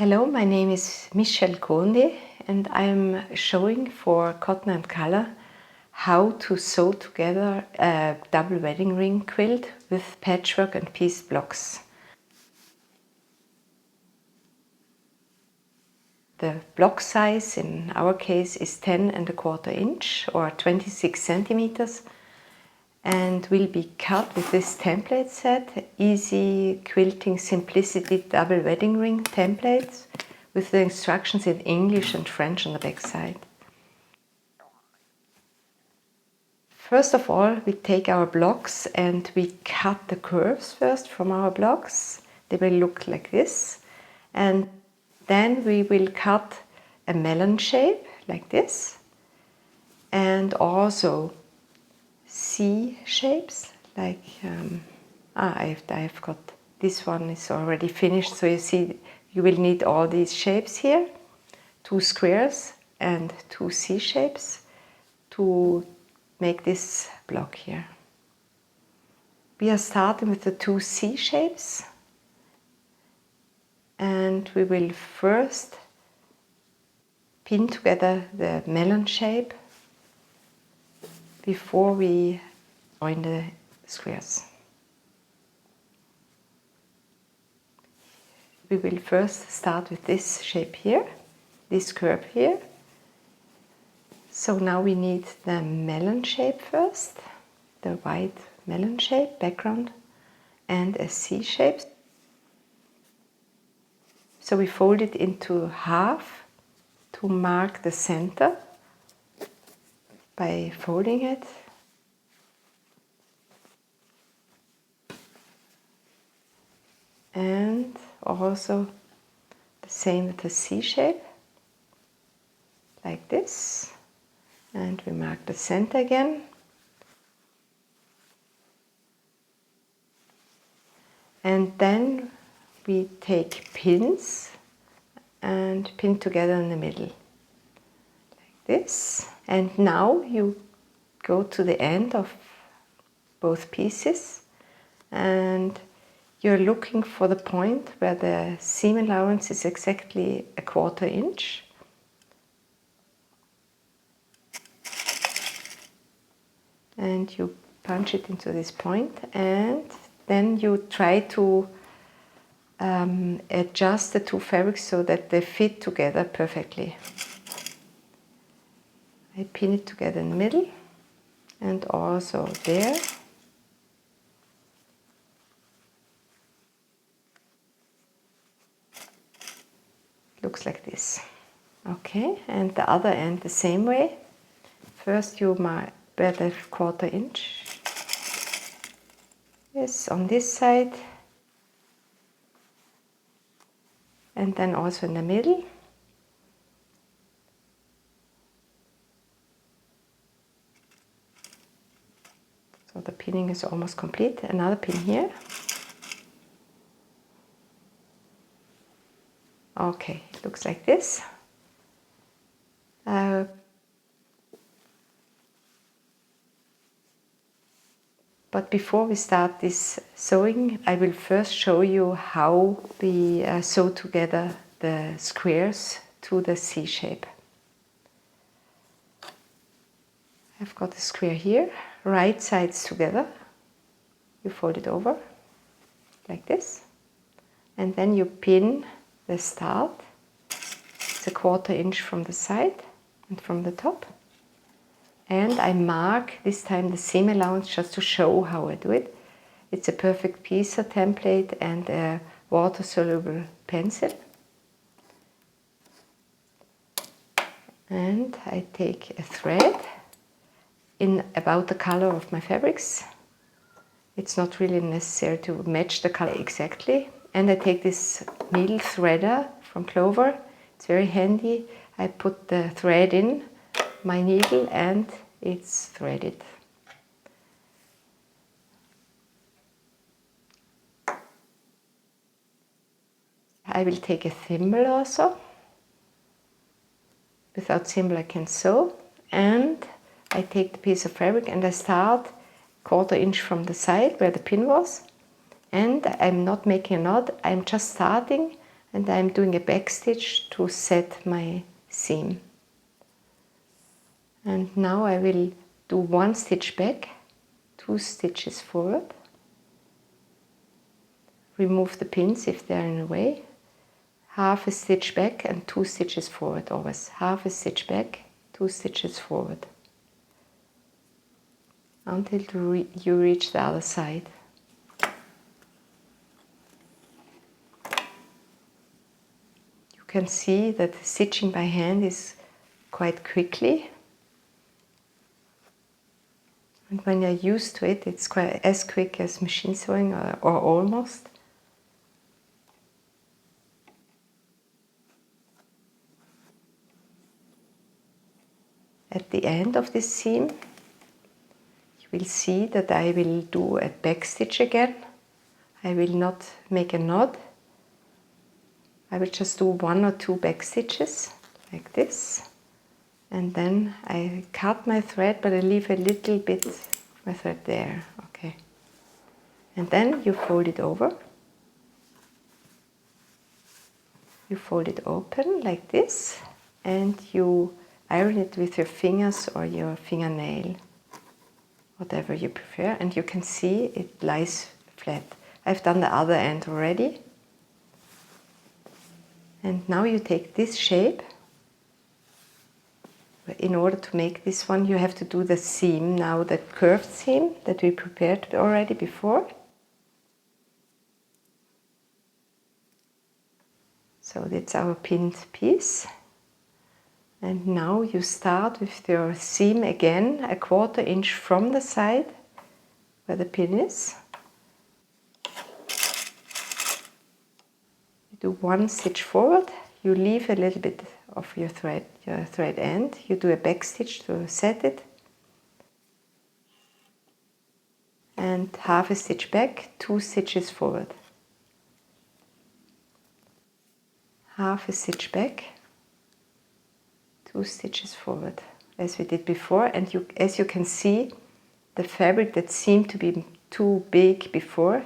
Hello, my name is Michelle Conde and I'm showing for Cotton and Color how to sew together a double wedding ring quilt with patchwork and piece blocks. The block size in our case is 10¼ inch or 26 centimeters and will be cut with this template set, Easy Quilting Simplicity Double Wedding Ring templates, with the instructions in English and French on the back side. First of all, we take our blocks and we cut the curves first from our blocks. They will look like this. And then we will cut a melon shape like this. And also C shapes like, I've got, this one is already finished. So you see, you will need all these shapes here. 2 squares and 2 C shapes to make this block here. We are starting with the 2 C shapes and we will first pin together the melon shape before we join the squares. We will first start with this shape here, this curve here. So now we need the melon shape first, the white melon shape background, and a C shape. So we fold it into half to mark the center by folding it. And also the same with the C shape, like this. And we mark the center again. And then we take pins and pin together in the middle, like this. And now you go to the end of both pieces and you're looking for the point where the seam allowance is exactly 1/4 inch. And you punch it into this point and then you try to adjust the 2 fabrics so that they fit together perfectly. I pin it together in the middle and also there. Looks like this. Okay, and the other end the same way. First you mark where the 1/4 inch is on this side, and then also in the middle. So the pinning is almost complete. Another pin here. Okay, it looks like this. But before we start this sewing, I will first show you how we sew together the squares to the C shape. I've got a square here, right sides together. You fold it over like this, and then you pin the start. It's 1/4 inch from the side and from the top. And I mark this time the seam allowance just to show how I do it. It's a perfect piece, a template and a water-soluble pencil. And I take a thread in about the color of my fabrics. It's not really necessary to match the color exactly. And I take this needle threader from Clover. It's very handy. I put the thread in my needle and it's threaded. I will take a thimble also. Without thimble I can sew. And I take the piece of fabric and I start 1/4 inch from the side where the pin was. And I'm not making a knot, I'm just starting and I'm doing a back stitch to set my seam. And now I will do 1 stitch back, 2 stitches forward, remove the pins if they're in the way, half a stitch back and 2 stitches forward always, half a stitch back, 2 stitches forward, until you reach the other side. You can see that stitching by hand is quite quickly. And when you're used to it, it's quite as quick as machine sewing, or almost. At the end of this seam, you will see that I will do a back stitch again. I will not make a knot. I will just do 1 or 2 back stitches, like this. And then I cut my thread, but I leave a little bit of my thread there. Okay. And then you fold it over. You fold it open like this, and you iron it with your fingers or your fingernail, whatever you prefer, and you can see it lies flat. I've done the other end already. And now you take this shape. In order to make this one, you have to do the seam, now the curved seam that we prepared already before. So that's our pinned piece. And now you start with your seam again, a 1/4 inch from the side where the pin is. You do 1 stitch forward, you leave a little bit of your thread end, you do a back stitch to set it, and half a stitch back, 2 stitches forward, half a stitch back, 2 stitches forward, as we did before. And as you can see, the fabric that seemed to be too big before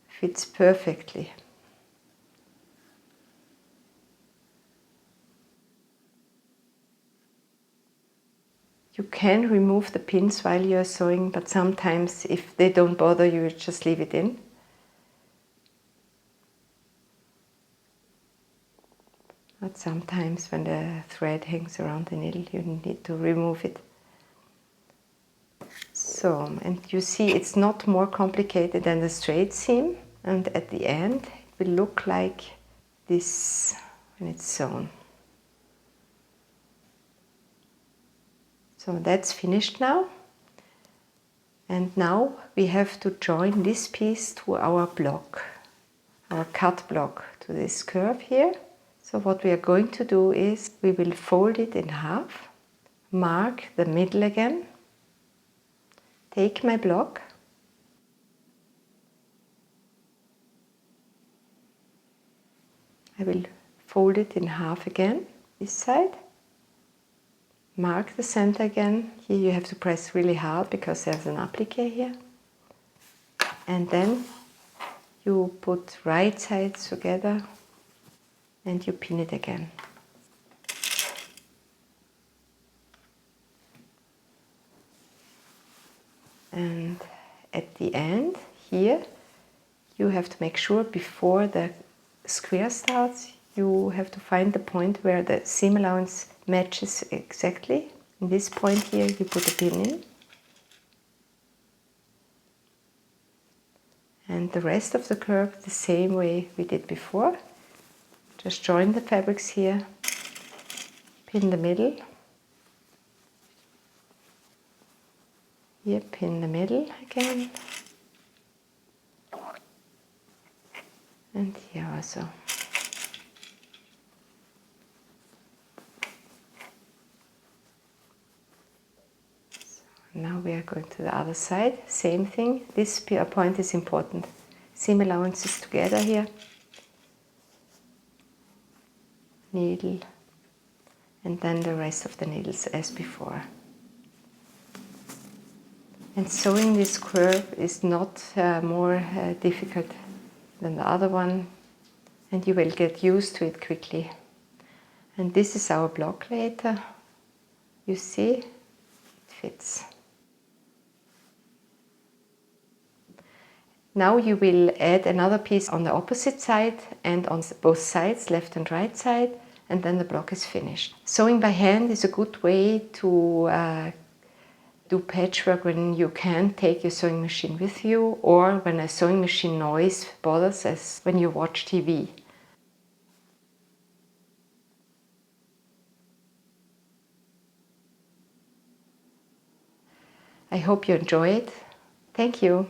fits perfectly. You can remove the pins while you're sewing, but sometimes if they don't bother you, just leave it in. But sometimes when the thread hangs around the needle, you need to remove it. So, and you see it's not more complicated than the straight seam, and at the end it will look like this when it's sewn. So that's finished now. And now we have to join this piece to our block, our cut block, to this curve here. So what we are going to do is we will fold it in half, mark the middle again, take my block, I will fold it in half again, this side, mark the center again. Here you have to press really hard because there's an applique here. And then you put right sides together and you pin it again. And at the end here, you have to make sure before the square starts, you have to find the point where the seam allowance matches exactly. In this point here, you put a pin in. And the rest of the curve the same way we did before. Just join the fabrics here, pin the middle. Here, pin the middle again. And here also. Now we are going to the other side, same thing. This point is important. Seam allowances together here. Needle, and then the rest of the needles as before. And sewing this curve is not more difficult than the other one. and you will get used to it quickly. And this is our block later. You see, it fits. Now you will add another piece on the opposite side and on both sides, left and right side, and then the block is finished. Sewing by hand is a good way to do patchwork when you can't take your sewing machine with you, or when a sewing machine noise bothers us when you watch TV. I hope you enjoy it. Thank you.